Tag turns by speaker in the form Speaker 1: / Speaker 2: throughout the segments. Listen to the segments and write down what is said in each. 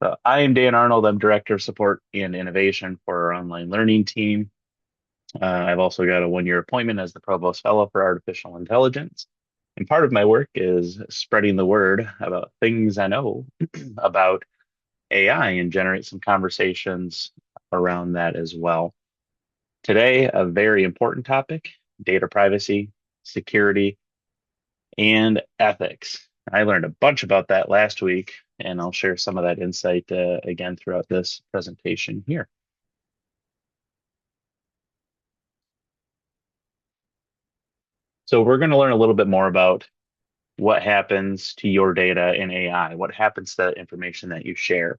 Speaker 1: I am Dan Arnold. I'm Director of Support and Innovation for our online learning team. I've also got a 1 year appointment as the Provost Fellow for Artificial Intelligence. And part of my work is spreading the word about things I know about AI and generate some conversations around that as well. Today, a very important topic: data privacy, security, and ethics. I learned a bunch about that last week, and I'll share some of that insight again throughout this presentation here. So we're going to learn a little bit more about what happens to your data in AI, what happens to that information that you share,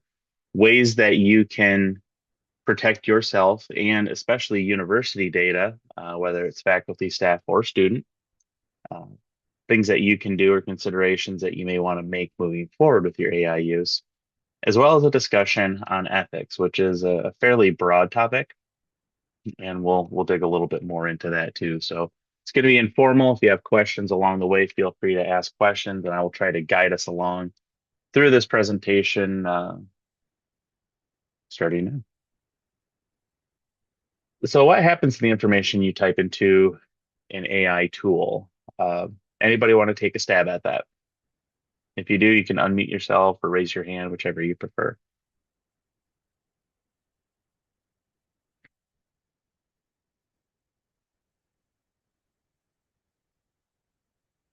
Speaker 1: ways that you can protect yourself and especially university data, whether it's faculty, staff, or student, uh, things that you can do or considerations that you may want to make moving forward with your AI use, as well as a discussion on ethics, which is a fairly broad topic, and we'll dig a little bit more into that too. So it's going to be informal. If you have questions along the way, feel free to ask questions, and I will try to guide us along through this presentation starting now. So what happens to the information you type into an AI tool? Uh, Anybody want to take a stab at that? If you do, you can unmute yourself or raise your hand, whichever you prefer.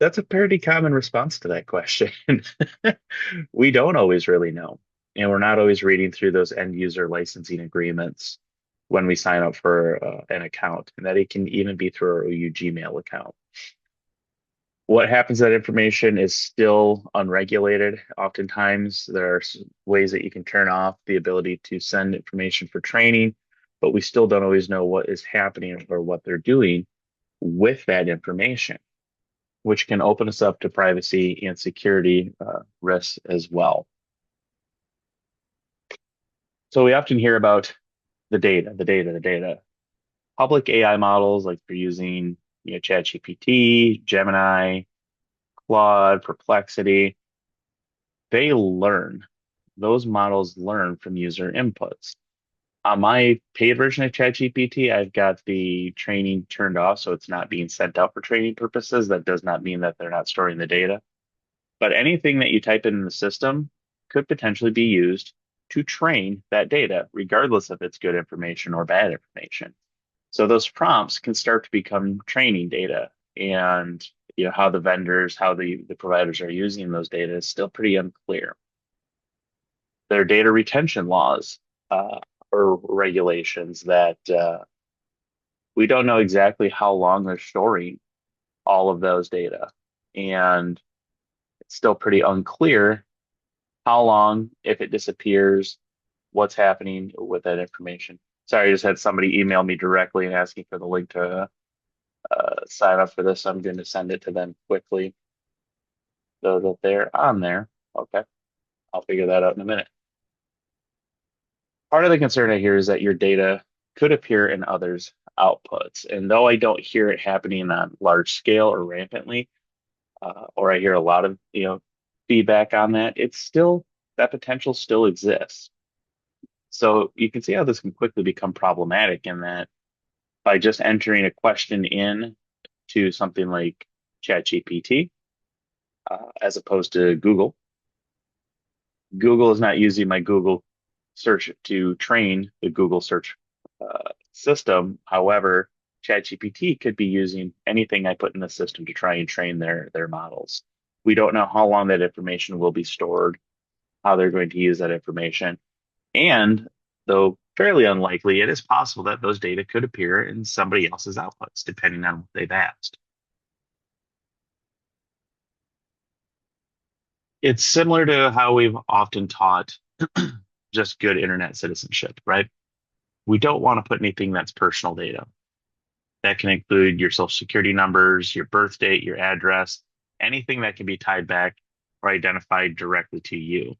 Speaker 1: That's a pretty common response to that question. We don't always really know, and we're not always reading through those end user licensing agreements when we sign up for an account, and that it can even be through our OU Gmail account. What happens to that information is still unregulated. Oftentimes, there are ways that you can turn off the ability to send information for training, but we still don't always know what is happening or what they're doing with that information, which can open us up to privacy and security risks as well. So we often hear about the data. Public AI models, like for using ChatGPT, Gemini, Claude, Perplexity, they learn. Those models learn from user inputs. On my paid version of ChatGPT, I've got the training turned off, so it's not being sent out for training purposes. That does not mean that they're not storing the data. But anything that you type in the system could potentially be used to train that data, regardless if it's good information or bad information. So those prompts can start to become training data, and how the vendors, how the providers are using those data is still pretty unclear. There are data retention laws or regulations that we don't know exactly how long they're storing all of those data, and it's still pretty unclear how long, if it disappears, what's happening with that information. Sorry, I just had somebody email me directly and asking for the link to sign up for this. I'm going to send it to them quickly so that they're on there. Okay, I'll figure that out in a minute. Part of the concern I hear is that your data could appear in others' outputs. And though I don't hear it happening on large scale or rampantly, or I hear a lot of feedback on that, it's still, that potential still exists. So you can see how this can quickly become problematic in that by just entering a question in to something like ChatGPT, as opposed to Google. Google is not using my Google search to train the Google search system. However, ChatGPT could be using anything I put in the system to try and train their models. We don't know how long that information will be stored, how they're going to use that information. And though fairly unlikely, it is possible that those data could appear in somebody else's outputs, depending on what they've asked. It's similar to how we've often taught just good internet citizenship, right? We don't want to put anything that's personal data. That can include your social security numbers, your birth date, your address, anything that can be tied back or identified directly to you.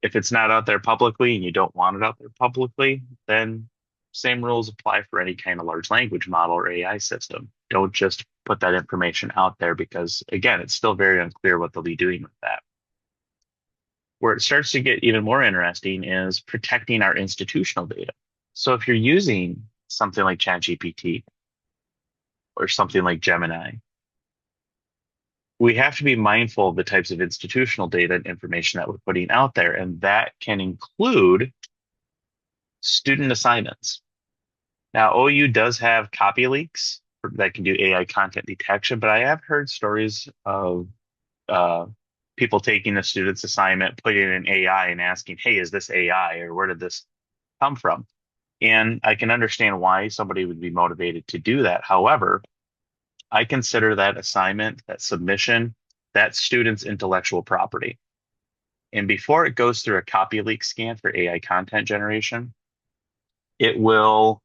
Speaker 1: If it's not out there publicly and you don't want it out there publicly, then same rules apply for any kind of large language model or AI system. Don't just put that information out there because, again, it's still very unclear what they'll be doing with that. Where it starts to get even more interesting is protecting our institutional data. So if you're using something like ChatGPT or something like Gemini, we have to be mindful of the types of institutional data and information that we're putting out there. And that can include student assignments. Now, OU does have copy leaks that can do AI content detection, but I have heard stories of uh, people taking a student's assignment, putting it in AI and asking, hey, is this AI or where did this come from? And I can understand why somebody would be motivated to do that. However, I consider that assignment, that submission, that student's intellectual property. And before it goes through a copy leak scan for AI content generation, it will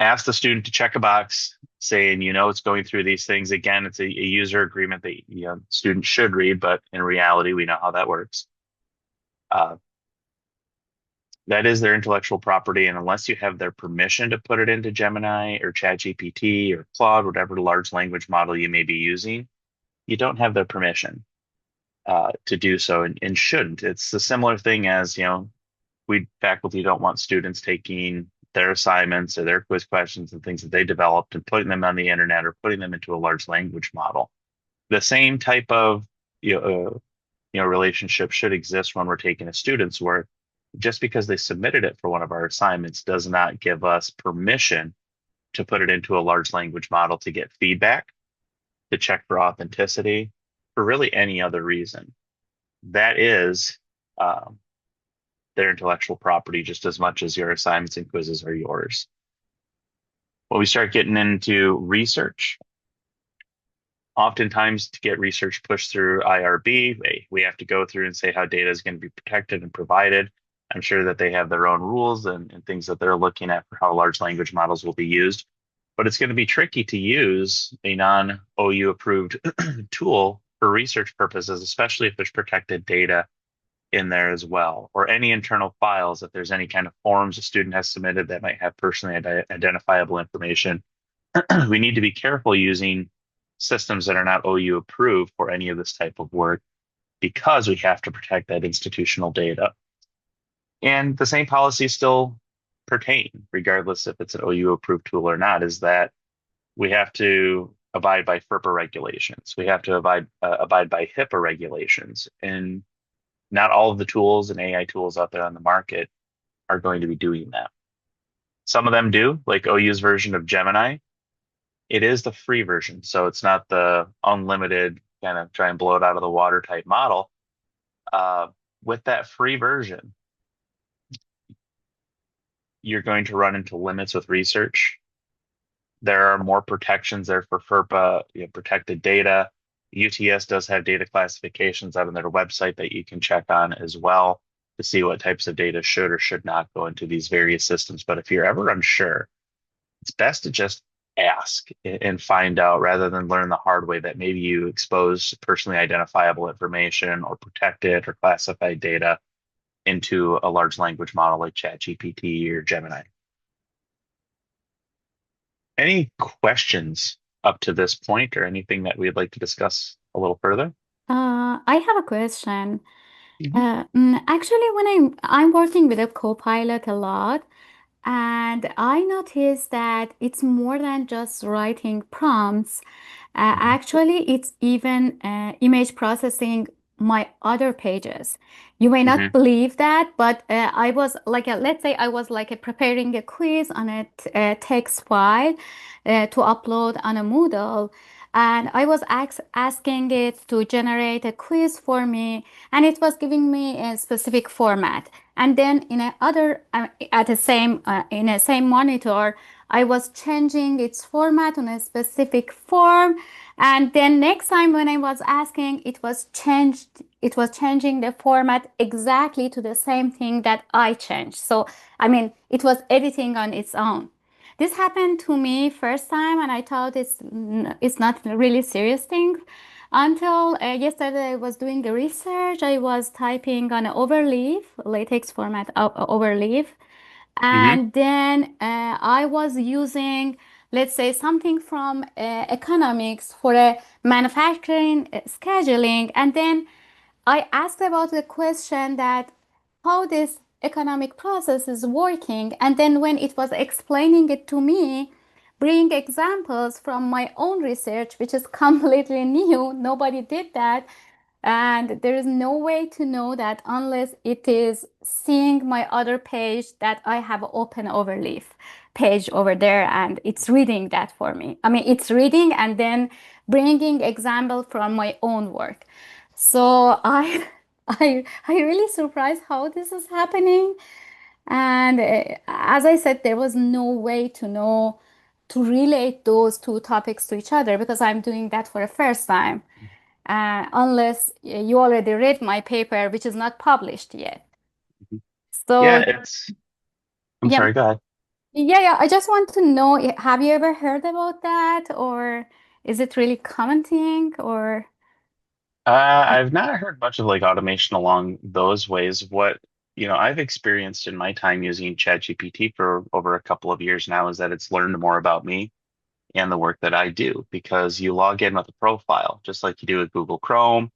Speaker 1: ask the student to check a box saying, it's going through these things. Again, it's a user agreement that students should read, but in reality, we know how that works. Uh, that is their intellectual property. And unless you have their permission to put it into Gemini or ChatGPT or Claude, whatever large language model you may be using, you don't have their permission to do so and shouldn't. It's a similar thing as, we faculty don't want students taking their assignments or their quiz questions and things that they developed and putting them on the internet or putting them into a large language model. The same type of relationship should exist when we're taking a student's work. Just because they submitted it for one of our assignments does not give us permission to put it into a large language model to get feedback, to check for authenticity, for really any other reason. That is their intellectual property just as much as your assignments and quizzes are yours. When we start getting into research, oftentimes to get research pushed through IRB, we have to go through and say how data is going to be protected and provided. I'm sure that they have their own rules and things that they're looking at for how large language models will be used. But it's going to be tricky to use a non-OU approved tool for research purposes, especially if there's protected data in there as well, or any internal files. If there's any kind of forms a student has submitted that might have personally identifiable information, we need to be careful using systems that are not OU approved for any of this type of work because we have to protect that institutional data. And the same policies still pertain, regardless if it's an OU approved tool or not, is that we have to abide by FERPA regulations. We have to abide by HIPAA regulations. And not all of the tools and AI tools out there on the market are going to be doing that. Some of them do, like OU's version of Gemini. It is the free version, so it's not the unlimited kind of try and blow it out of the water type model. With that free version, you're going to run into limits with research. There are more protections there for FERPA, protected data. UTS does have data classifications out on their website that you can check on as well to see what types of data should or should not go into these various systems. But if you're ever unsure, it's best to just ask and find out rather than learn the hard way that maybe you expose personally identifiable information or protected or classified data into a large language model like ChatGPT or Gemini. Any questions up to this point or anything that we'd like to discuss a little further?
Speaker 2: I have a question.
Speaker 1: Mhm.
Speaker 2: Actually, when I'm working with a Copilot a lot, and I noticed that it's more than just writing prompts.
Speaker 1: Mhm.
Speaker 2: Actually, it's even image processing my other pages. You may not
Speaker 1: Mhm.
Speaker 2: believe that, but I was like, let's say I was like preparing a quiz on a text file to upload on a Moodle. And I was asking it to generate a quiz for me, and it was giving me a specific format. And then in a other at the same in a same monitor, I was changing its format on a specific form. And then next time when I was asking, it was changing the format exactly to the same thing that I changed. So I mean, it was editing on its own. This happened to me first time, and I thought it's not a really serious thing. Until yesterday, I was doing the research. I was typing on an overleaf, latex format overleaf,
Speaker 1: Mhm.
Speaker 2: and then I was using, let's say, something from economics for a manufacturing scheduling, and then I asked about the question that how this economic process is working, and then when it was explaining it to me, bring examples from my own research, which is completely new. Nobody did that. And there is no way to know that unless it is seeing my other page that I have open overleaf page over there and it's reading that for me. I mean, it's reading and then bringing example from my own work. So I really surprised how this is happening. And as I said, there was no way to know to relate those two topics to each other because I'm doing that for the first time unless you already read my paper, which is not published yet.
Speaker 1: Mhm. Yeah,
Speaker 2: So,
Speaker 1: I'm
Speaker 2: yeah,
Speaker 1: sorry, go ahead.
Speaker 2: yeah. I just want to know, have you ever heard about that, or is it really common thing, or
Speaker 1: I've not heard much of like automation along those ways. I've experienced in my time using ChatGPT for over a couple of years now is that it's learned more about me and the work that I do because you log in with a profile, just like you do with Google Chrome,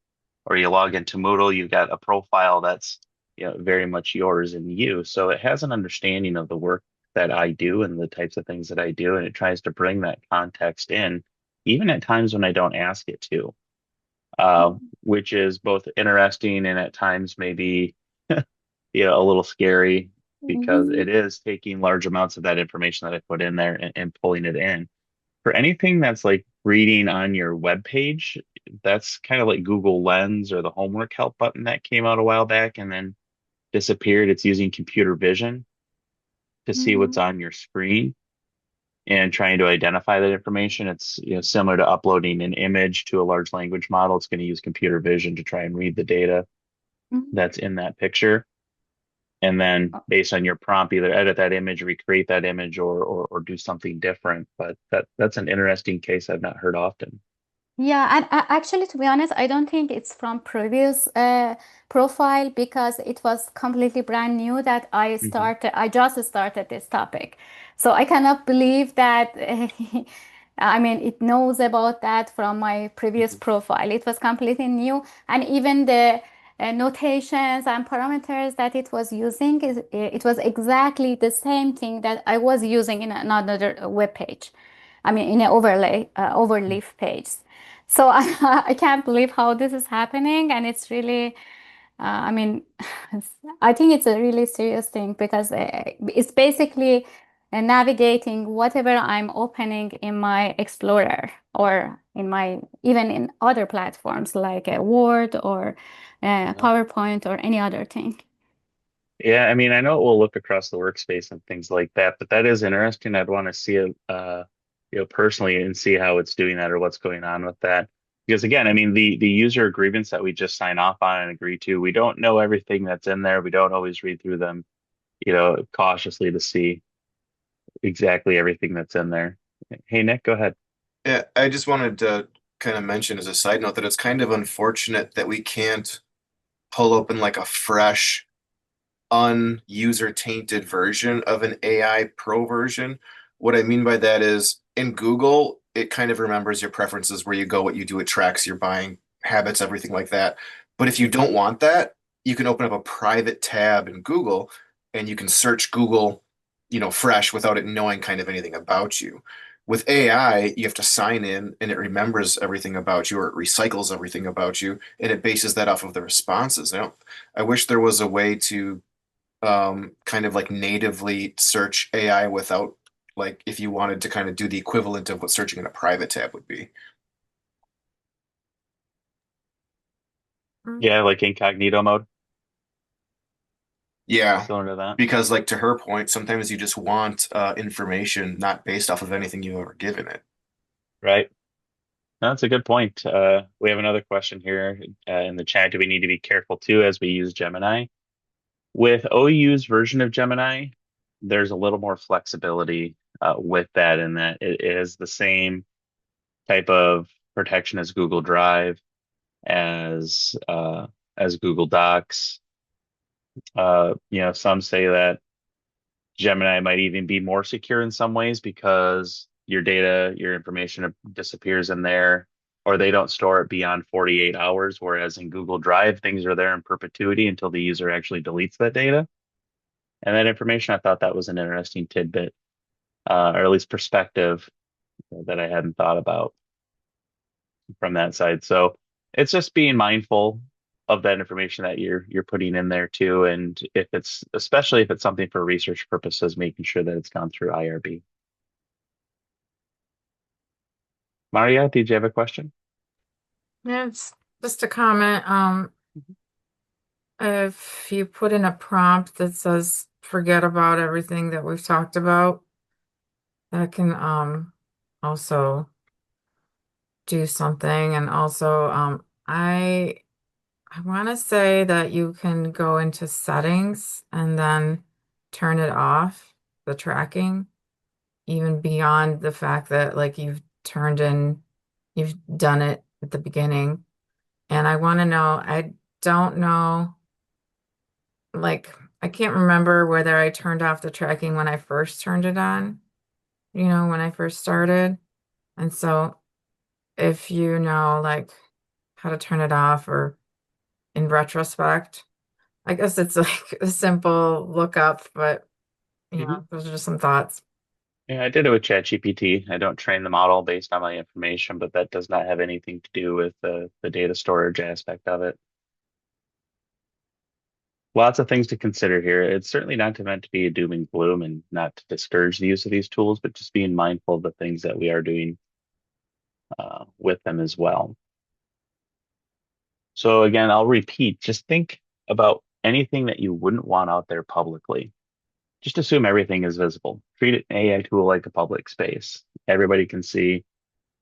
Speaker 1: or you log into Moodle, you've got a profile that's, very much yours and you. So it has an understanding of the work that I do and the types of things that I do, and it tries to bring that context in, even at times when I don't ask it to, which is both interesting and at times maybe a little scary because
Speaker 2: Mhm,
Speaker 1: it is taking large amounts of that information that I put in there and pulling it in. For anything that's like reading on your web page, that's kind of like Google Lens or the homework help button that came out a while back and then disappeared. It's using computer vision to see what's
Speaker 2: mhm,
Speaker 1: on your screen and trying to identify that information. It's similar to uploading an image to a large language model. It's going to use computer vision to try and read the data
Speaker 2: mhm.
Speaker 1: that's in that picture. And then based on your prompt, either edit that image, recreate that image, or do something different. But that's an interesting case I've not heard often.
Speaker 2: Yeah, and actually, to be honest, I don't think it's from previous profile because it was completely brand new that
Speaker 1: Hmm.
Speaker 2: I just started this topic. So I cannot believe that, I mean, it knows about that from my previous
Speaker 1: Hmm.
Speaker 2: profile. It was completely new. And even the notations and parameters that it was using, it was exactly the same thing that I was using in another web page. I mean, in an overleaf page. So I can't believe how this is happening, and it's really, I mean, I think it's a really serious thing because it's basically navigating whatever I'm opening in my Explorer or in my even in other platforms like Word or
Speaker 1: Yeah.
Speaker 2: PowerPoint or any other thing.
Speaker 1: Yeah, I mean, I know it will look across the workspace and things like that, but that is interesting. I'd want to see it, personally and see how it's doing that or what's going on with that. Because again, I mean, the user agreements that we just sign off on and agree to, we don't know everything that's in there. We don't always read through them, cautiously to see exactly everything that's in there. Hey, Nick, go ahead.
Speaker 3: Yeah, I just wanted to kind of mention as a side note that it's kind of unfortunate that we can't pull open like a fresh, user tainted version of an AI Pro version. What I mean by that is in Google, it kind of remembers your preferences, where you go, what you do, it tracks your buying habits, everything like that. But if you don't want that, you can open up a private tab in Google and you can search Google, fresh without it knowing kind of anything about you. With AI, you have to sign in and it remembers everything about you, or it recycles everything about you, and it bases that off of the responses. I wish there was a way to kind of like natively search AI without, like, if you wanted to kind of do the equivalent of what searching in a private tab would be.
Speaker 1: Yeah, like incognito mode,
Speaker 3: Yeah,
Speaker 1: similar to that,
Speaker 3: because like to her point, sometimes you just want information not based off of anything you've ever given it.
Speaker 1: right? No, that's a good point. We have another question here in the chat. Do we need to be careful too as we use Gemini? With OU's version of Gemini, there's a little more flexibility with that in that it is the same type of protection as Google Drive, as Google Docs. Some say that Gemini might even be more secure in some ways because your data, your information disappears in there. or they don't store it beyond 48 hours, whereas in Google Drive, things are there in perpetuity until the user actually deletes that data. And that information, I thought that was an interesting tidbit, or at least perspective that I hadn't thought about from that side. So it's just being mindful of that information that you're putting in there too. And if it's especially if it's something for research purposes, making sure that it's gone through IRB. Maria, did you have a question?
Speaker 4: Yeah, it's just a comment. If you put in a prompt that says forget about everything that we've talked about, that can also do something. And also I want to say that you can go into settings and then turn it off, the tracking, even beyond the fact that like you've done it at the beginning. And I want to know, I don't know, like, I can't remember whether I turned off the tracking when I first turned it on, when I first started. And so if you know, like, how to turn it off or in retrospect, I guess it's like a simple lookup, but,
Speaker 1: Hmm.
Speaker 4: those are just some thoughts.
Speaker 1: Yeah, I did it with ChatGPT. I don't train the model based on my information, but that does not have anything to do with the data storage aspect of it. Lots of things to consider here. It's certainly not meant to be a doom and gloom and not to discourage the use of these tools, but just being mindful of the things that we are doing with them as well. So again, I'll repeat, just think about anything that you wouldn't want out there publicly. Just assume everything is visible. Treat an AI tool like a public space. Everybody can see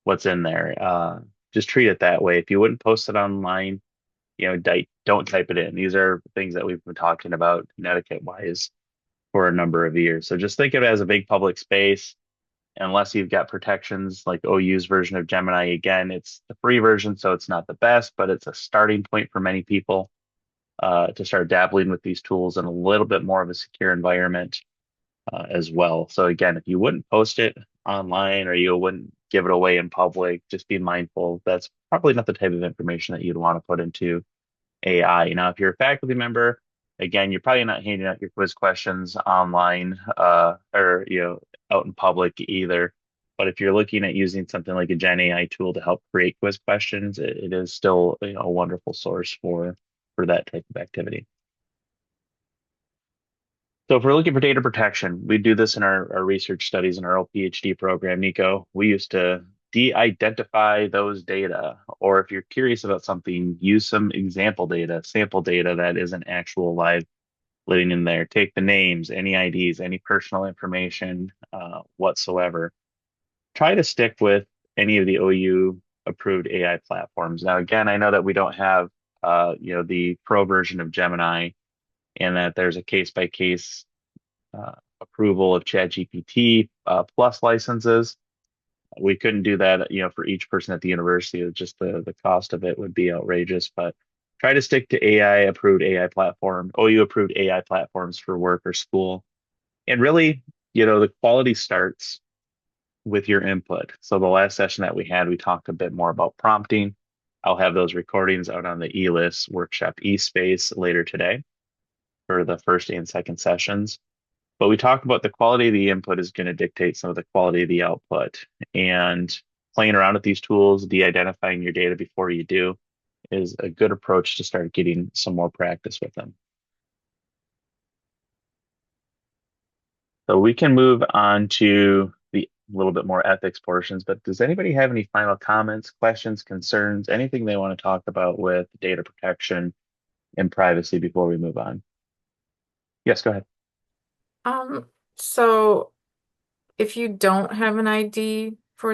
Speaker 1: what's in there. Just treat it that way. If you wouldn't post it online, don't type it in. These are things that we've been talking about etiquette wise for a number of years. So just think of it as a big public space, unless you've got protections like OU's version of Gemini. Again, it's the free version, so it's not the best, but it's a starting point for many people to start dabbling with these tools in a little bit more of a secure environment as well. So again, if you wouldn't post it online or you wouldn't give it away in public, just be mindful. That's probably not the type of information that you'd want to put into AI. Now, if you're a faculty member, again, you're probably not handing out your quiz questions online or out in public either. But if you're looking at using something like a Gen AI tool to help create quiz questions, it is still a wonderful source for that type of activity. So if we're looking for data protection, we do this in our research studies in our PhD program, Nico. We used to de-identify those data, or if you're curious about something, use some example data, sample data that isn't actual live living in there. Take the names, any IDs, any personal information whatsoever. Try to stick with any of the OU approved AI platforms. Now, again, I know that we don't have the pro version of Gemini, and that there's a case by case approval of ChatGPT plus licenses. We couldn't do that, for each person at the university. Just the cost of it would be outrageous. But try to stick to AI approved AI platform, OU approved AI platforms for work or school. And really, the quality starts with your input. So the last session that we had, we talked a bit more about prompting. I'll have those recordings out on the eList workshop eSpace later today for the first and second sessions. But we talked about the quality of the input is going to dictate some of the quality of the output. And playing around with these tools, de-identifying your data before you do, is a good approach to start getting some more practice with them. So we can move on to the little bit more ethics portions, but does anybody have any final comments, questions, concerns, anything they want to talk about with data protection and privacy before we move on? Yes, go ahead.
Speaker 4: So if you don't have an ID for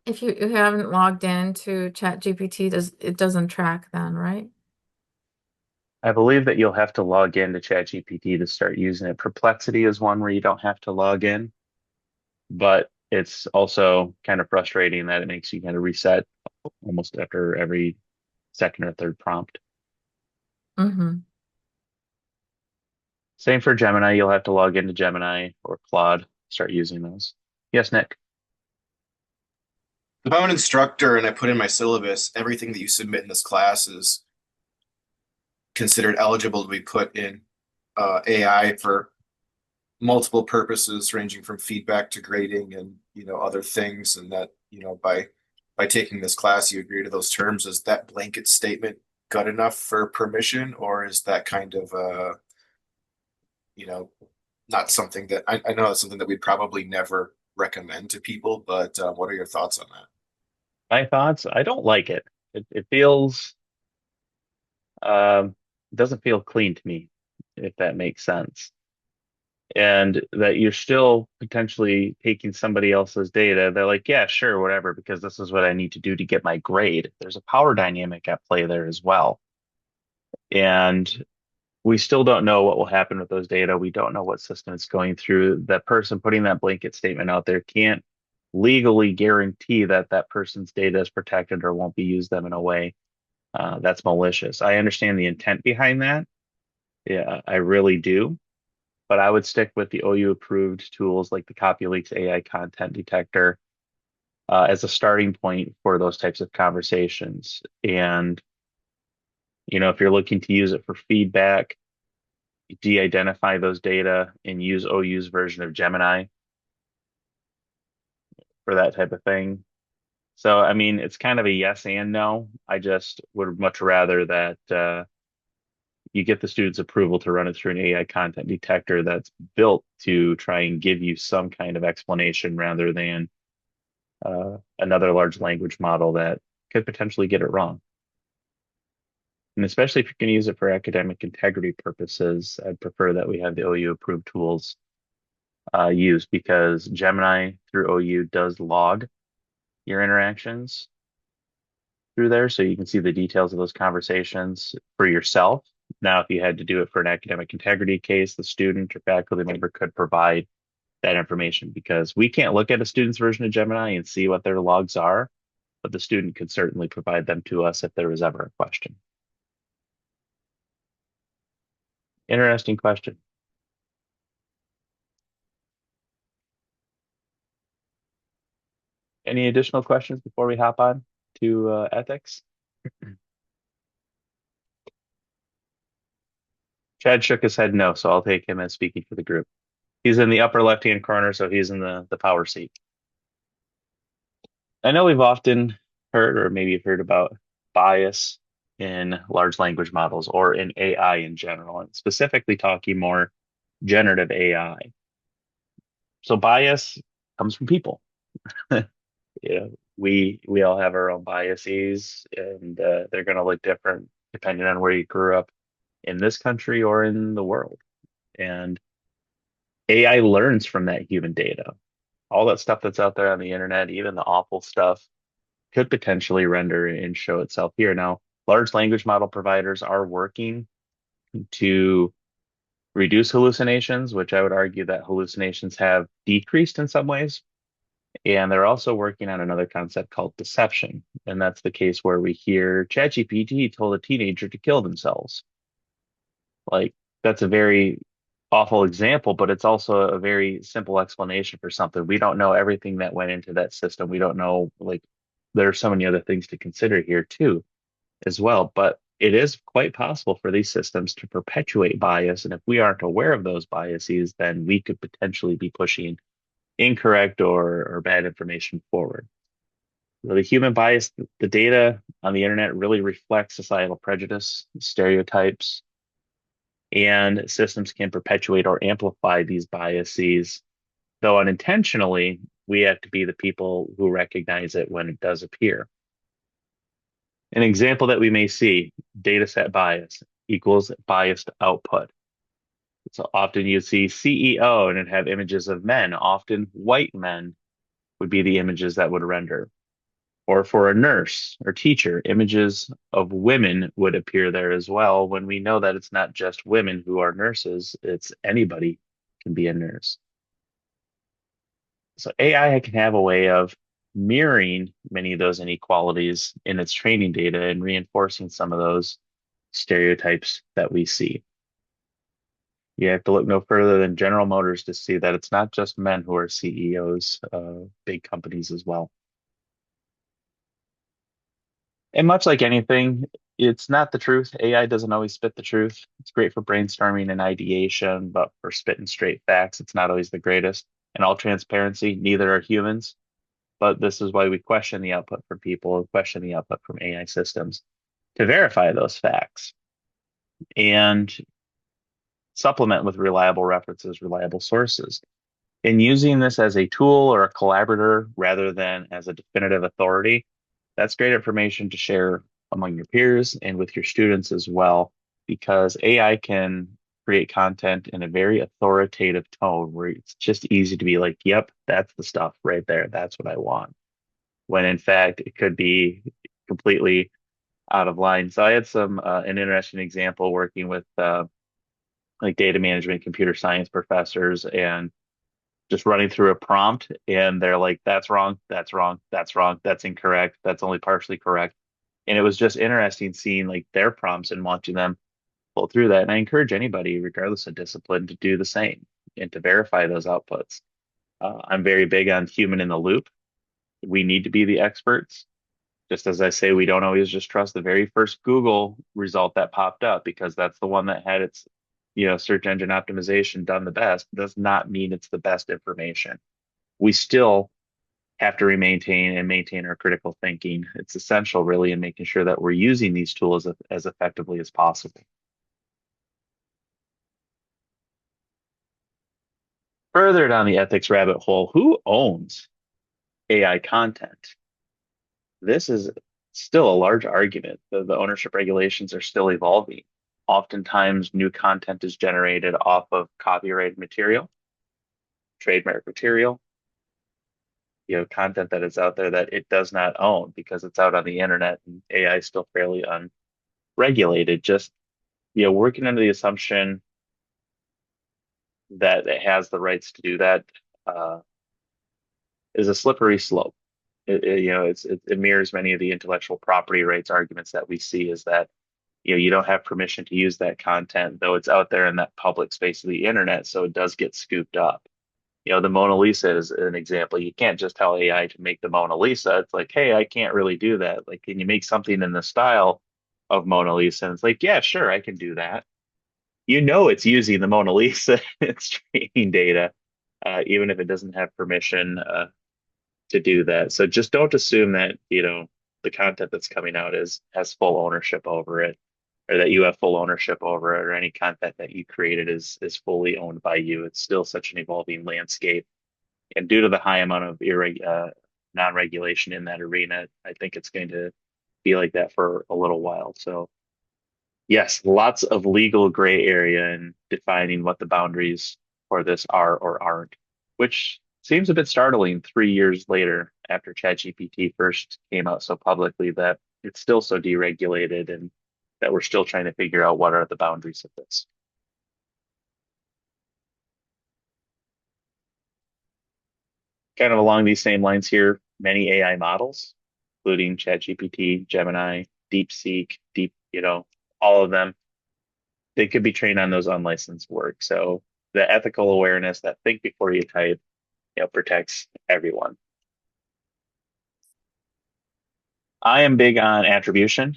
Speaker 4: if you haven't logged into ChatGPT, it doesn't track then, right?
Speaker 1: I believe that you'll have to log in to ChatGPT to start using it. Perplexity is one where you don't have to log in, but it's also kind of frustrating that it makes you kind of reset almost after every second or third prompt.
Speaker 4: Mm-hmm.
Speaker 1: Same for Gemini. You'll have to log into Gemini or Claude, start using those. Yes, Nick.
Speaker 3: If I'm an instructor and I put in my syllabus, everything that you submit in this class is considered eligible to be put in AI for multiple purposes, ranging from feedback to grading and other things, and that by taking this class, you agree to those terms. Is that blanket statement good enough for permission, or is that kind of you know not something that I know that's something that we probably never recommend to people, but what are your thoughts on that?
Speaker 1: My thoughts, I don't like it. It feels doesn't feel clean to me, if that makes sense. And that you're still potentially taking somebody else's data. They're like, yeah, sure, whatever, because this is what I need to do to get my grade. There's a power dynamic at play there as well. And we still don't know what will happen with those data. We don't know what system it's going through. That person putting that blanket statement out there can't legally guarantee that that person's data is protected or won't be used them in a way that's malicious. I understand the intent behind that. Yeah, I really do. But I would stick with the OU approved tools like the CopyLeaks AI content detector as a starting point for those types of conversations. And, if you're looking to use it for feedback, de-identify those data and use OU's version of Gemini for that type of thing. So, I mean, it's kind of a yes and no. I just would much rather that you get the student's approval to run it through an AI content detector that's built to try and give you some kind of explanation rather than another large language model that could potentially get it wrong. And especially if you're going to use it for academic integrity purposes, I'd prefer that we have the OU approved tools used because Gemini through OU does log your interactions through there. So you can see the details of those conversations for yourself. Now, if you had to do it for an academic integrity case, the student or faculty member could provide that information because we can't look at a student's version of Gemini and see what their logs are, but the student could certainly provide them to us if there was ever a question. Interesting question. Any additional questions before we hop on to ethics? Chad shook his head no, so I'll take him as speaking for the group. He's in the upper left-hand corner, so he's in the power seat. I know we've often heard, or maybe you've heard about bias in large language models or in AI in general, and specifically talking more generative AI. So bias comes from people. We all have our own biases, and they're going to look different depending on where you grew up in this country or in the world. And AI learns from that human data. All that stuff that's out there on the internet, even the awful stuff, could potentially render and show itself here. Now, large language model providers are working to reduce hallucinations, which I would argue that hallucinations have decreased in some ways. And they're also working on another concept called deception. And that's the case where we hear ChatGPT told a teenager to kill themselves. Like, that's a very awful example, but it's also a very simple explanation for something. We don't know everything that went into that system. We don't know, like, there are so many other things to consider here too, as well. But it is quite possible for these systems to perpetuate bias. And if we aren't aware of those biases, then we could potentially be pushing incorrect or bad information forward. So the human bias, the data on the internet really reflects societal prejudice, stereotypes, and systems can perpetuate or amplify these biases. Though unintentionally, we have to be the people who recognize it when it does appear. An example that we may see, data set bias equals biased output. So often you see CEO and it have images of men, often white men would be the images that would render. Or for a nurse or teacher, images of women would appear there as well when we know that it's not just women who are nurses, it's anybody can be a nurse. So AI can have a way of mirroring many of those inequalities in its training data and reinforcing some of those stereotypes that we see. You have to look no further than General Motors to see that it's not just men who are CEOs of big companies as well. And much like anything, it's not the truth. AI doesn't always spit the truth. It's great for brainstorming and ideation, but for spitting straight facts, it's not always the greatest. In all transparency, neither are humans. But this is why we question the output from people, question the output from AI systems to verify those facts and supplement with reliable references, reliable sources. In using this as a tool or a collaborator rather than as a definitive authority, that's great information to share among your peers and with your students as well, because AI can create content in a very authoritative tone where it's just easy to be like, yep, that's the stuff right there. That's what I want. When in fact, it could be completely out of line. So I had an interesting example working with like data management, computer science professors, and just running through a prompt, and they're like, "That's wrong. That's wrong. That's wrong. That's incorrect. That's only partially correct." And it was just interesting seeing like their prompts and watching them pull through that. And I encourage anybody, regardless of discipline, to do the same and to verify those outputs. I'm very big on human in the loop. We need to be the experts. Just as I say, we don't always just trust the very first Google result that popped up because that's the one that had its, search engine optimization done the best. Does not mean it's the best information. We still have to maintain our critical thinking. It's essential, really, in making sure that we're using these tools as effectively as possible. Further down the ethics rabbit hole, who owns AI content? This is still a large argument. The ownership regulations are still evolving. Oftentimes, new content is generated off of copyrighted material, trademark material, content that is out there that it does not own because it's out on the internet and AI is still fairly unregulated. Just, working under the assumption that it has the rights to do that uh, is a slippery slope. It mirrors many of the intellectual property rights arguments that we see is that you don't have permission to use that content, though it's out there in that public space of the internet, so it does get scooped up. The Mona Lisa is an example. You can't just tell AI to make the Mona Lisa. It's like, hey, I can't really do that. Like, can you make something in the style of Mona Lisa? And it's like, yeah, sure, I can do that. It's using the Mona Lisa its training data, even if it doesn't have permission to do that. So just don't assume that, the content that's coming out has full ownership over it, or that you have full ownership over it, or any content that you created is fully owned by you. It's still such an evolving landscape. And due to the high amount of non-regulation in that arena, I think it's going to be like that for a little while. So yes, lots of legal gray area in defining what the boundaries for this are or aren't, which seems a bit startling 3 years later after ChatGPT first came out so publicly that it's still so deregulated and that we're still trying to figure out what are the boundaries of this. Kind of along these same lines here, many AI models, including ChatGPT, Gemini, DeepSeek, all of them, they could be trained on those unlicensed work. So the ethical awareness, that think before you type, protects everyone. I am big on attribution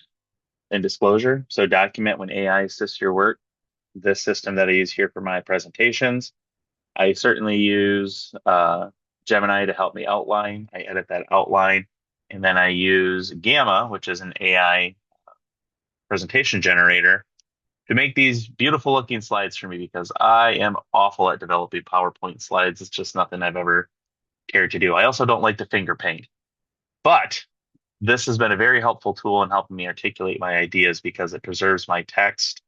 Speaker 1: and disclosure. So document when AI assists your work. This system that I use here for my presentations, I certainly use Gemini to help me outline. I edit that outline. And then I use Gamma, which is an AI presentation generator, to make these beautiful looking slides for me because I am awful at developing PowerPoint slides. It's just nothing I've ever cared to do. I also don't like to finger paint. But this has been a very helpful tool in helping me articulate my ideas because it preserves my text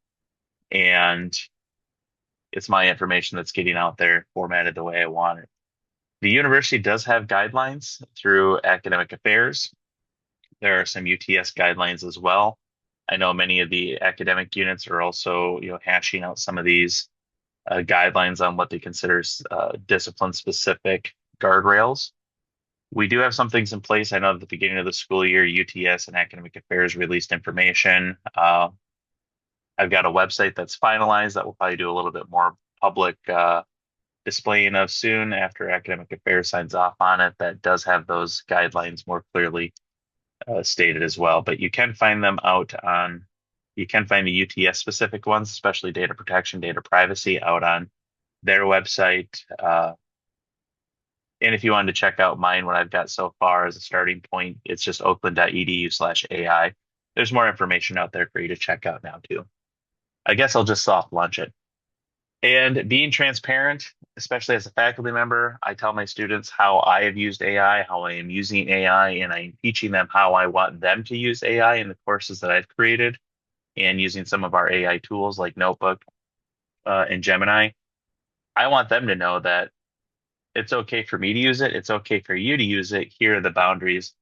Speaker 1: and it's my information that's getting out there formatted the way I want it. The university does have guidelines through academic affairs. There are some UTS guidelines as well. I know many of the academic units are also, hashing out some of these guidelines on what they consider discipline-specific guardrails. We do have some things in place. I know at the beginning of the school year, UTS and academic affairs released information. I've got a website that's finalized that we'll probably do a little bit more public displaying of soon after academic affairs signs off on it that does have those guidelines more clearly stated as well. But you can find them you can find the UTS specific ones, especially data protection, data privacy, out on their website. And if you wanted to check out mine, what I've got so far as a starting point, it's just oakland.edu/AI. There's more information out there for you to check out now too. I guess I'll just soft launch it. And being transparent, especially as a faculty member, I tell my students how I have used AI, how I am using AI, and I'm teaching them how I want them to use AI in the courses that I've created and using some of our AI tools like Notebook and Gemini. I want them to know that it's okay for me to use it. It's okay for you to use it. Here are the boundaries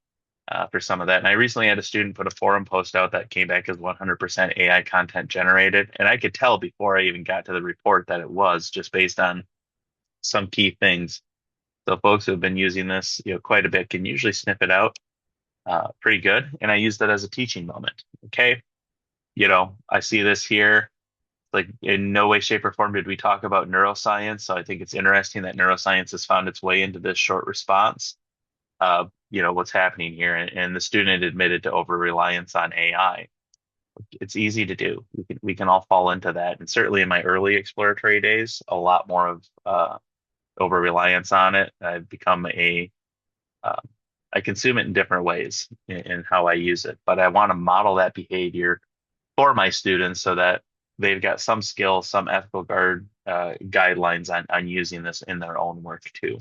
Speaker 1: for some of that. And I recently had a student put a forum post out that came back as 100% AI content generated. And I could tell before I even got to the report that it was just based on some key things. So folks who have been using this, quite a bit can usually sniff it out pretty good. And I use that as a teaching moment. Okay. I see this here. Like in no way, shape, or form did we talk about neuroscience. So I think it's interesting that neuroscience has found its way into this short response. What's happening here. And the student admitted to over reliance on AI. It's easy to do. We can all fall into that. And certainly in my early exploratory days, a lot more of over reliance on it. I've become uh, I consume it in different ways in how I use it. But I want to model that behavior for my students so that they've got some skill, some ethical guidelines on using this in their own work too.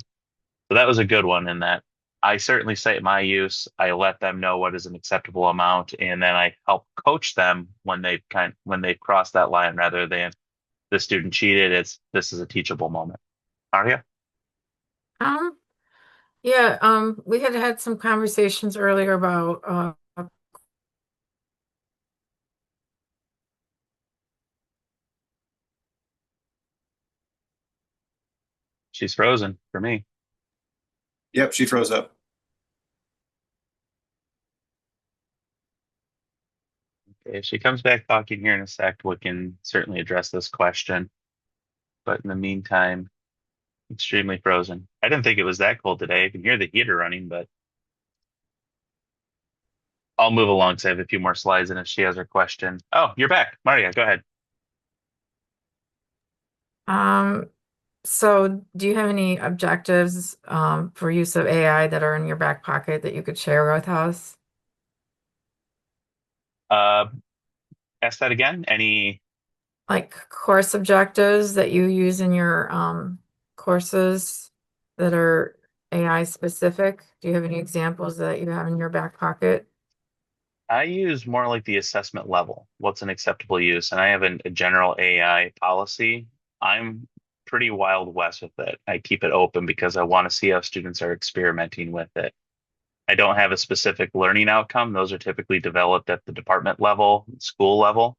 Speaker 1: So that was a good one in that I certainly cite my use. I let them know what is an acceptable amount, and then I help coach them when they cross that line rather than the student cheated. This is a teachable moment. Aria?
Speaker 4: Um, yeah, we had some conversations earlier about
Speaker 1: She's frozen for me.
Speaker 3: Yep, she froze up.
Speaker 1: Okay, if she comes back talking here in a sec, we can certainly address this question. But in the meantime, extremely frozen. I didn't think it was that cold today. I can hear the heater running, but I'll move along because I have a few more slides. And if she has her question, oh, you're back, Maria. Go ahead.
Speaker 4: um so do you have any objectives for use of AI that are in your back pocket that you could share with us?
Speaker 1: Uh, ask that again. Any?
Speaker 4: Like course objectives that you use in your courses that are AI specific? Do you have any examples that you have in your back pocket?
Speaker 1: I use more like the assessment level. What's an acceptable use? And I have a general AI policy. I'm pretty wild west with it. I keep it open because I want to see how students are experimenting with it. I don't have a specific learning outcome. Those are typically developed at the department level, school level.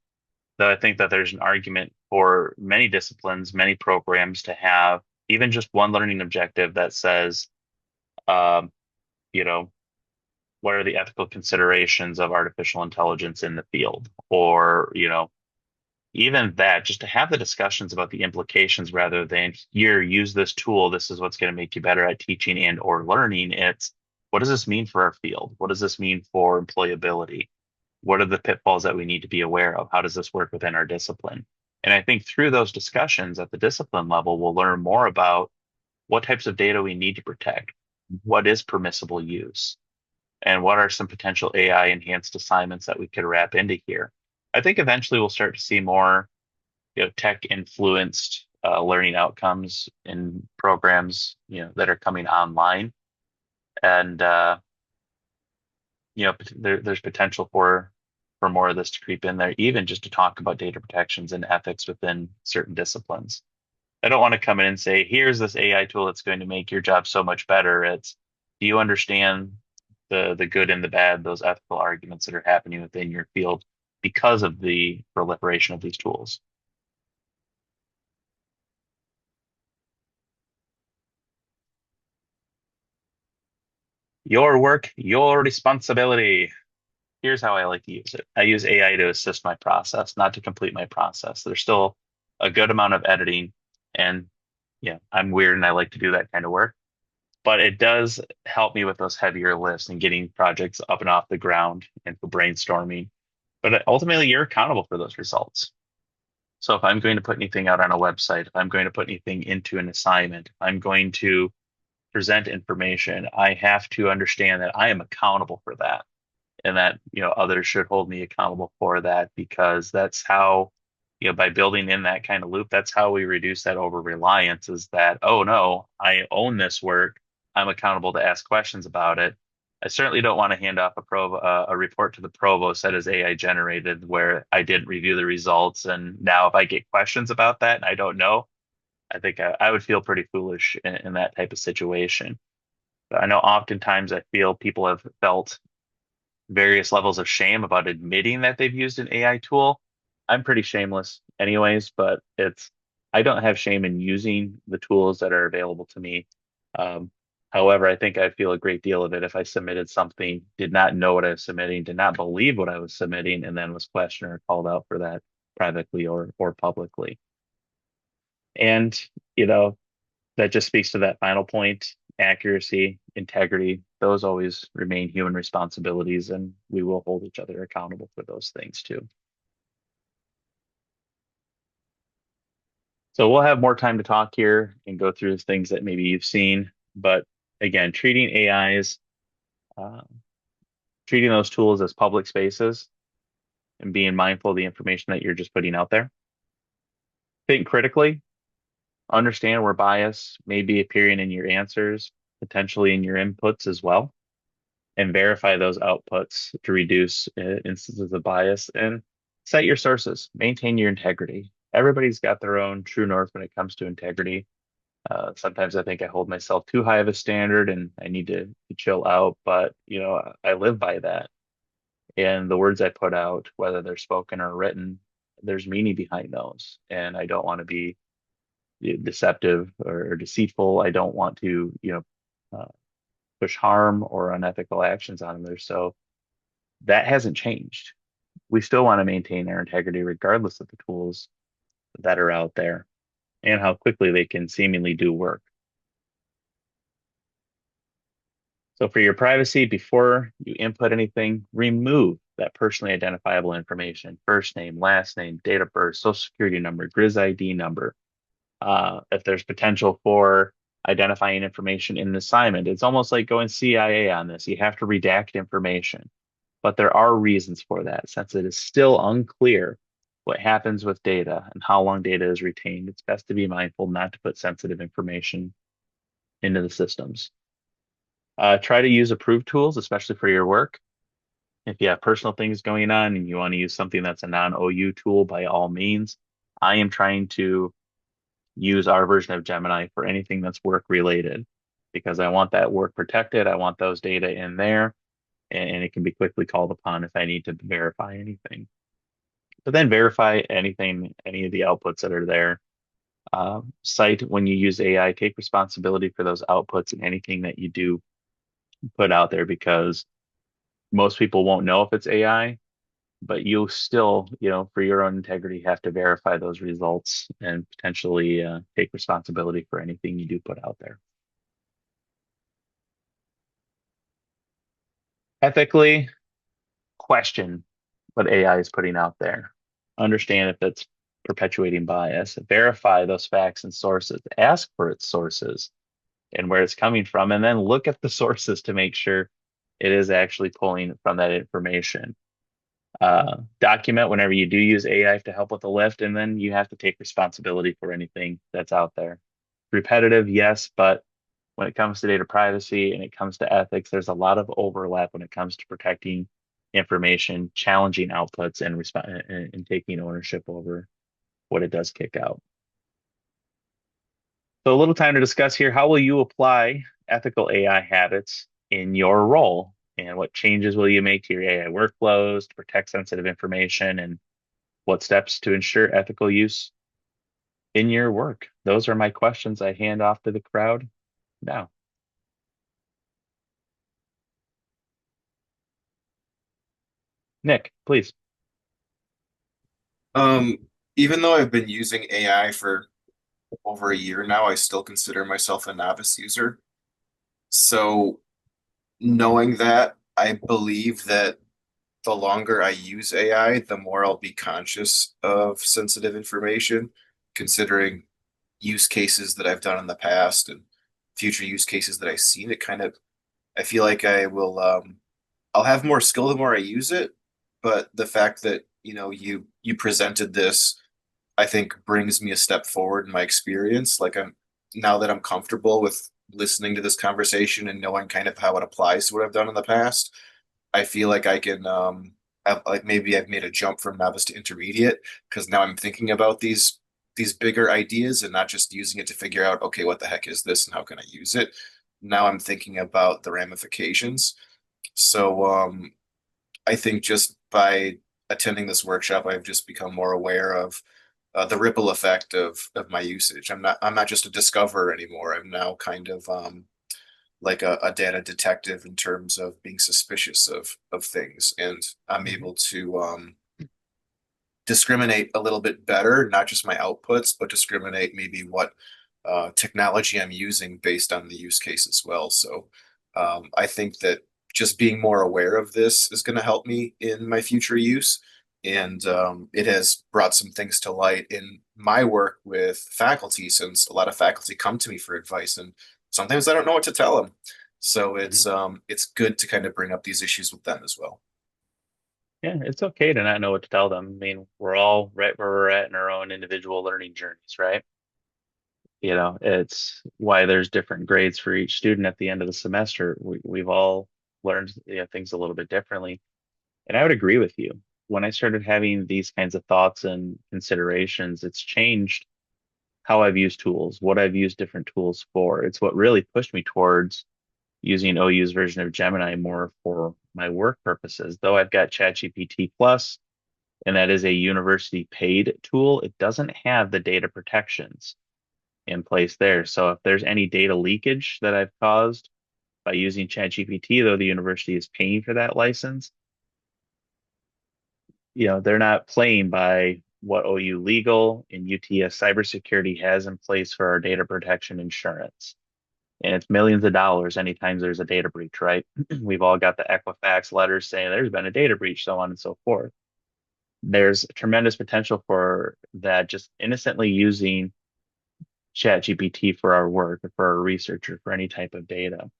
Speaker 1: Though I think that there's an argument for many disciplines, many programs to have even just one learning objective that says, um, you know, what are the ethical considerations of artificial intelligence in the field? Or, even that, just to have the discussions about the implications rather than here, use this tool. This is what's going to make you better at teaching and or learning. It's what does this mean for our field? What does this mean for employability? What are the pitfalls that we need to be aware of? How does this work within our discipline? And I think through those discussions at the discipline level, we'll learn more about what types of data we need to protect, what is permissible use, and what are some potential AI enhanced assignments that we could wrap into here. I think eventually we'll start to see more, tech influenced learning outcomes in programs, that are coming online, and there's potential for more of this to creep in there, even just to talk about data protections and ethics within certain disciplines. I don't want to come in and say, here's this AI tool that's going to make your job so much better. It's, do you understand the good and the bad, those ethical arguments that are happening within your field because of the proliferation of these tools? Your work, your responsibility. Here's how I like to use it. I use AI to assist my process, not to complete my process. There's still a good amount of editing, and yeah, I'm weird and I like to do that kind of work. but it does help me with those heavier lifts and getting projects up and off the ground and for brainstorming. But ultimately, you're accountable for those results. So if I'm going to put anything out on a website, if I'm going to put anything into an assignment, if I'm going to present information, I have to understand that I am accountable for that and that, others should hold me accountable for that because that's how, by building in that kind of loop, that's how we reduce that over reliance is that, oh no, I own this work. I'm accountable to ask questions about it. I certainly don't want to hand off a report to the provost that is AI generated where I didn't review the results. And now if I get questions about that and I don't know, I think I would feel pretty foolish in that type of situation. But I know oftentimes I feel people have felt various levels of shame about admitting that they've used an AI tool. I'm pretty shameless anyways, but I don't have shame in using the tools that are available to me. Um, However, I think I'd feel a great deal of it if I submitted something, did not know what I was submitting, did not believe what I was submitting, and then was questioned or called out for that privately or publicly. And, you know, that just speaks to that final point, accuracy, integrity. Those always remain human responsibilities, and we will hold each other accountable for those things too. So we'll have more time to talk here and go through things that maybe you've seen. But again, uh, treating those tools as public spaces and being mindful of the information that you're just putting out there. Think critically, understand where bias may be appearing in your answers, potentially in your inputs as well, and verify those outputs to reduce instances of bias and set your sources, maintain your integrity. Everybody's got their own true north when it comes to integrity. Sometimes I think I hold myself too high of a standard and I need to chill out, but I live by that. And the words I put out, whether they're spoken or written, there's meaning behind those. And I don't want to be deceptive or deceitful. I don't want to, uh, push harm or unethical actions on others. So that hasn't changed. We still want to maintain our integrity regardless of the tools that are out there and how quickly they can seemingly do work. So for your privacy, before you input anything, remove that personally identifiable information, first name, last name, date of birth, social security number, GRIZ ID number. If there's potential for identifying information in an assignment, it's almost like going CIA on this. You have to redact information. But there are reasons for that, since it is still unclear what happens with data and how long data is retained. It's best to be mindful not to put sensitive information into the systems. Try to use approved tools, especially for your work. If you have personal things going on and you want to use something that's a non-OU tool, by all means. I am trying to use our version of Gemini for anything that's work related because I want that work protected. I want those data in there and it can be quickly called upon if I need to verify anything. But then verify anything, any of the outputs that are there. Cite when you use AI, take responsibility for those outputs and anything that you do put out there because most people won't know if it's AI, but you still, for your own integrity, have to verify those results and potentially take responsibility for anything you do put out there. Ethically, question what AI is putting out there. Understand if it's perpetuating bias. Verify those facts and sources. Ask for its sources and where it's coming from, and then look at the sources to make sure it is actually pulling from that information. Document whenever you do use AI to help with the lift, and then you have to take responsibility for anything that's out there. Repetitive, yes, but when it comes to data privacy and it comes to ethics, there's a lot of overlap when it comes to protecting information, challenging outputs, and taking ownership over what it does kick out. So a little time to discuss here. How will you apply ethical AI habits in your role? And what changes will you make to your AI workflows to protect sensitive information? And what steps to ensure ethical use in your work? Those are my questions I hand off to the crowd now. Nick, please.
Speaker 3: Um, Even though I've been using AI for over a year now, I still consider myself a novice user. So knowing that, I believe that the longer I use AI, the more I'll be conscious of sensitive information, considering use cases that I've done in the past and future use cases that I've seen. I feel like I'll have more skill the more I use it. But the fact that, you presented this, I think brings me a step forward in my experience. Now that I'm comfortable with listening to this conversation and knowing kind of how it applies to what I've done in the past, I feel like I can like maybe I've made a jump from novice to intermediate because now I'm thinking about these bigger ideas and not just using it to figure out, okay, what the heck is this and how can I use it? Now I'm thinking about the ramifications. So I think just by attending this workshop, I've just become more aware of the ripple effect of my usage. I'm not just a discoverer anymore. I'm now kind of like a data detective in terms of being suspicious of things, and I'm
Speaker 1: Mhm.
Speaker 3: able to discriminate a little bit better, not just my outputs, but discriminate maybe what technology I'm using based on the use case as well. So I think that just being more aware of this is going to help me in my future use. And it has brought some things to light in my work with faculty, since a lot of faculty come to me for advice, and sometimes I don't know what to tell them. So
Speaker 1: Mhm.
Speaker 3: it's good to kind of bring up these issues with them as well.
Speaker 1: Yeah, it's okay to not know what to tell them. I mean, we're all right where we're at in our own individual learning journeys, right? It's why there's different grades for each student at the end of the semester. We've all learned, things a little bit differently. And I would agree with you. When I started having these kinds of thoughts and considerations, it's changed how I've used tools, what I've used different tools for. It's what really pushed me towards using OU's version of Gemini more for my work purposes. Though I've got ChatGPT Plus, and that is a university paid tool, it doesn't have the data protections in place there. So if there's any data leakage that I've caused by using ChatGPT, though the university is paying for that license, they're not playing by what OU legal and UTS cybersecurity has in place for our data protection insurance. And it's millions of dollars anytime there's a data breach, right? We've all got the Equifax letters saying there's been a data breach, so on and so forth. There's tremendous potential for that just innocently using ChatGPT for our work or for our research or for any type of data.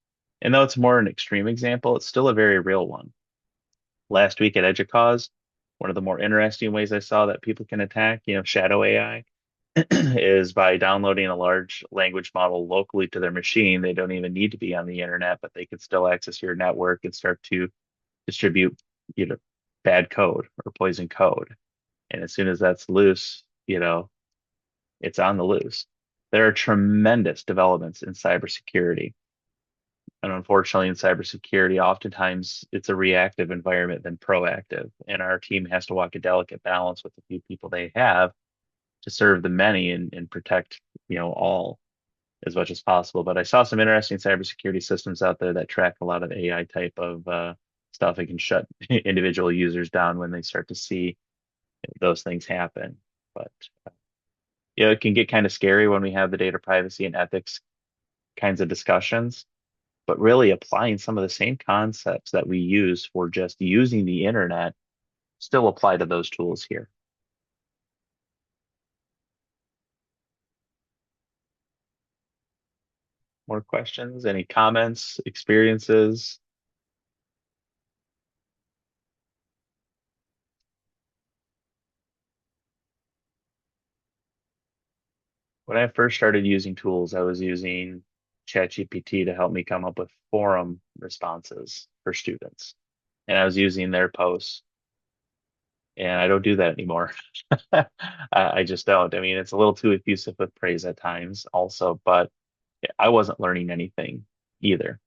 Speaker 1: And though it's more an extreme example, it's still a very real one. Last week at EDUCAUSE, one of the more interesting ways I saw that people can attack, shadow AI, is by downloading a large language model locally to their machine. They don't even need to be on the internet, but they could still access your network and start to distribute, you know, bad code or poison code. And as soon as that's loose, it's on the loose. There are tremendous developments in cybersecurity. And unfortunately, in cybersecurity, oftentimes it's a reactive environment than proactive. And our team has to walk a delicate balance with the few people they have to serve the many and protect, all as much as possible. But I saw some interesting cybersecurity systems out there that track a lot of AI type of stuff. It can shut individual users down when they start to see those things happen. But it can get kind of scary when we have the data privacy and ethics kinds of discussions. But really applying some of the same concepts that we use for just using the internet still apply to those tools here. More questions? Any comments, experiences? When I first started using tools, I was using ChatGPT to help me come up with forum responses for students. And I was using their posts, and I don't do that anymore. I just don't. I mean, it's a little too effusive with praise at times, also, but I wasn't learning anything either.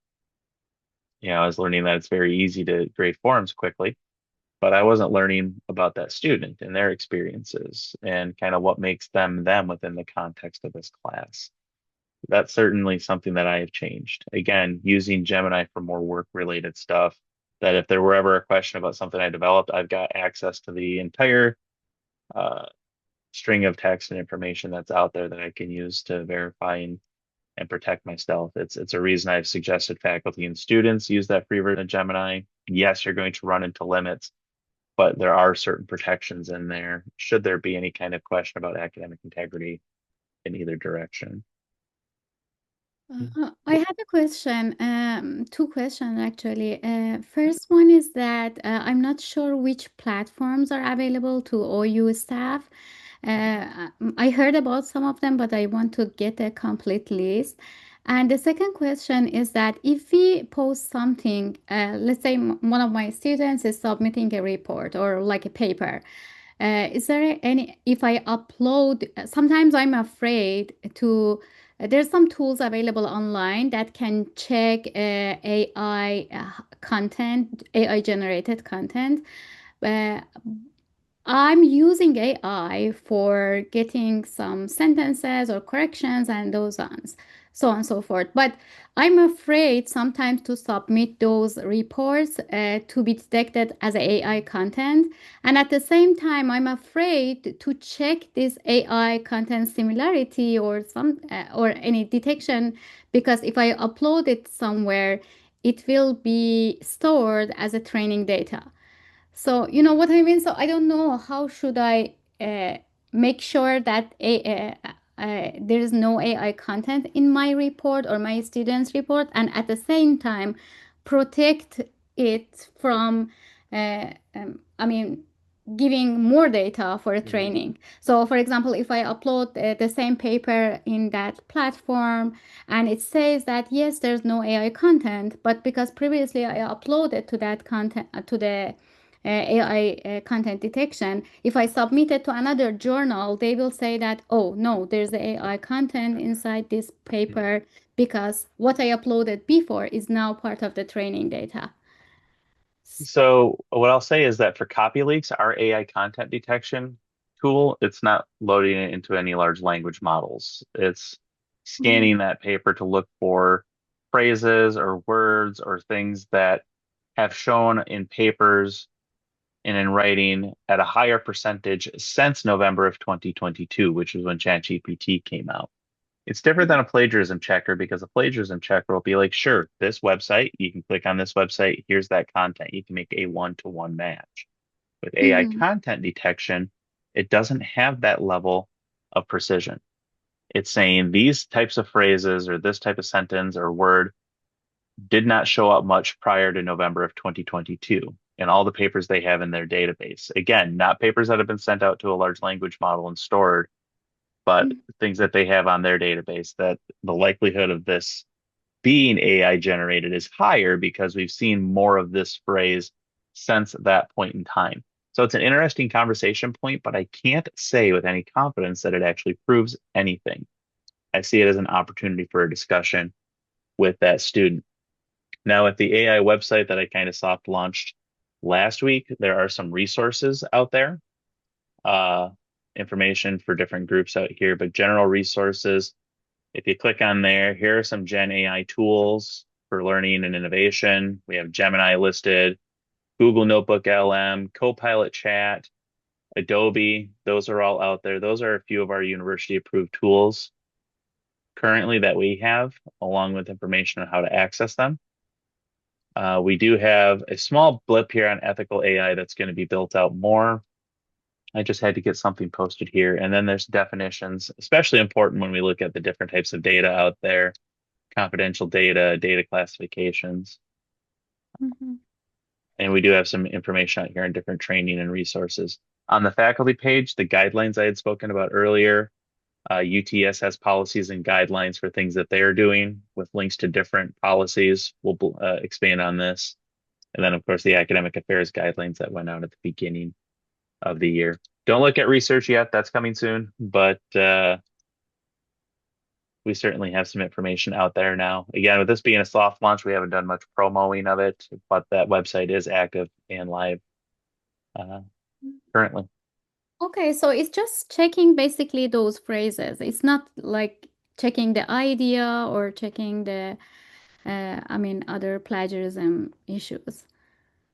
Speaker 1: I was learning that it's very easy to grade forums quickly, but I wasn't learning about that student and their experiences and kind of what makes them them within the context of this class. That's certainly something that I have changed. Again, using Gemini for more work related stuff, that if there were ever a question about something I developed, I've got access to the entire uh, string of text and information that's out there that I can use to verify and and protect myself. It's a reason I've suggested faculty and students use that free version of Gemini. Yes, you're going to run into limits, but there are certain protections in there should there be any kind of question about academic integrity in either direction.
Speaker 2: I have a question, two questions actually. First one is that I'm not sure which platforms are available to OU staff. I heard about some of them, but I want to get a complete list. And the second question is that if we post something, let's say one of my students is submitting a report or like a paper, is there any, if I upload, sometimes I'm afraid to, there's some tools available online that can check AI content, AI generated content. Uh, I'm using AI for getting some sentences or corrections and those ones, so on and so forth. But I'm afraid sometimes to submit those reports to be detected as AI content. And at the same time, I'm afraid to check this AI content similarity or some or any detection because if I upload it somewhere, it will be stored as a training data. So, you know what I mean? So, I don't know how should I make sure that there is no AI content in my report or my students' report, and at the same time protect it from, I mean, giving more data for a
Speaker 1: Mhm.
Speaker 2: training. So, for example, if I upload the same paper in that platform and it says that yes, there's no AI content, but because previously I uploaded to that content to the AI content detection. If I submit it to another journal, they will say that, oh, no, there's AI content inside this paper because what I uploaded before is now part of the training data.
Speaker 1: So what I'll say is that for copy leaks, our AI content detection tool, it's not loading it into any large language models. It's
Speaker 2: Mhm.
Speaker 1: scanning that paper to look for phrases or words or things that have shown in papers and in writing at a higher percentage since November of 2022, which is when ChatGPT came out. It's different than a plagiarism checker because a plagiarism checker will be like, sure, this website, you can click on this website, here's that content. You can make a one-to-one match. With AI
Speaker 2: Mhm.
Speaker 1: content detection, it doesn't have that level of precision. It's saying these types of phrases or this type of sentence or word did not show up much prior to November of 2022 in all the papers they have in their database. Again, not papers that have been sent out to a large language model and stored, but things that they have on their database that the likelihood of this being AI generated is higher because we've seen more of this phrase since that point in time. So it's an interesting conversation point, but I can't say with any confidence that it actually proves anything. I see it as an opportunity for a discussion with that student. Now, at the AI website that I kind of soft launched last week, there are some resources out there, uh, information for different groups out here, but general resources. If you click on there, here are some Gen AI tools for learning and innovation. We have Gemini listed, Google Notebook LM, Copilot Chat, Adobe. Those are all out there. Those are a few of our university approved tools currently that we have, along with information on how to access them. We do have a small blip here on ethical AI that's going to be built out more. I just had to get something posted here. And then there's definitions, especially important when we look at the different types of data out there, confidential data, data classifications.
Speaker 2: Mhm.
Speaker 1: And we do have some information out here on different training and resources. On the faculty page, the guidelines I had spoken about earlier, UTS has policies and guidelines for things that they're doing with links to different policies. We'll expand on this. And then, of course, the academic affairs guidelines that went out at the beginning of the year. Don't look at research yet. That's coming soon. But we certainly have some information out there now. Again, with this being a soft launch, we haven't done much promoing of it, but that website is active and live uh, currently.
Speaker 2: Okay, so it's just checking basically those phrases. It's not like checking the idea or checking the, other plagiarism issues.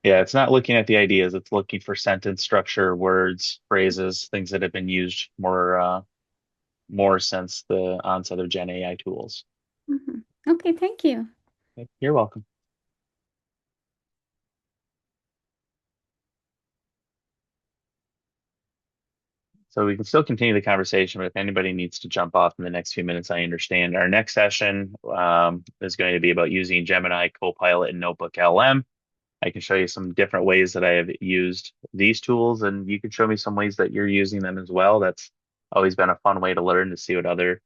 Speaker 1: Yeah, it's not looking at the ideas. It's looking for sentence structure, words, phrases, things that have been used more since the onset of Gen AI tools.
Speaker 2: Mhm. Okay, thank you.
Speaker 1: You're welcome. So we can still continue the conversation, but if anybody needs to jump off in the next few minutes, I understand. Our next session is going to be about using Gemini, Copilot, and Notebook LM. I can show you some different ways that I have used these tools, and you can show me some ways that you're using them as well. That's always been a fun way to learn to see what other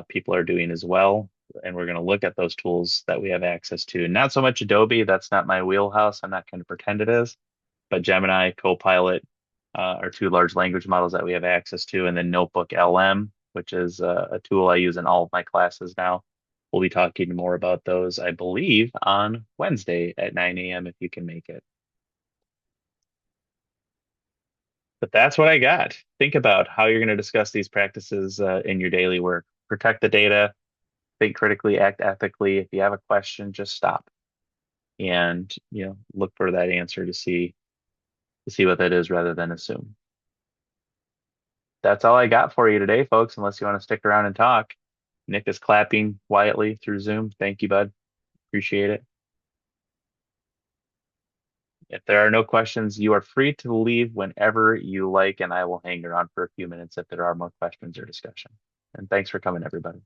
Speaker 1: people are doing as well. And we're going to look at those tools that we have access to. Not so much Adobe, that's not my wheelhouse. I'm not going to pretend it is, but Gemini, Copilot are two large language models that we have access to, and then Notebook LM, which is a tool I use in all of my classes now. We'll be talking more about those, I believe, on Wednesday at 9 a.m. if you can make it. But that's what I got. Think about how you're going to discuss these practices in your daily work. Protect the data, think critically, act ethically. If you have a question, just stop and look for that answer to see what that is rather than assume. That's all I got for you today, folks, unless you want to stick around and talk. Nick is clapping quietly through Zoom. Thank you, bud. Appreciate it. If there are no questions, you are free to leave whenever you like, and I will hang around for a few minutes if there are more questions or discussion. And thanks for coming, everybody.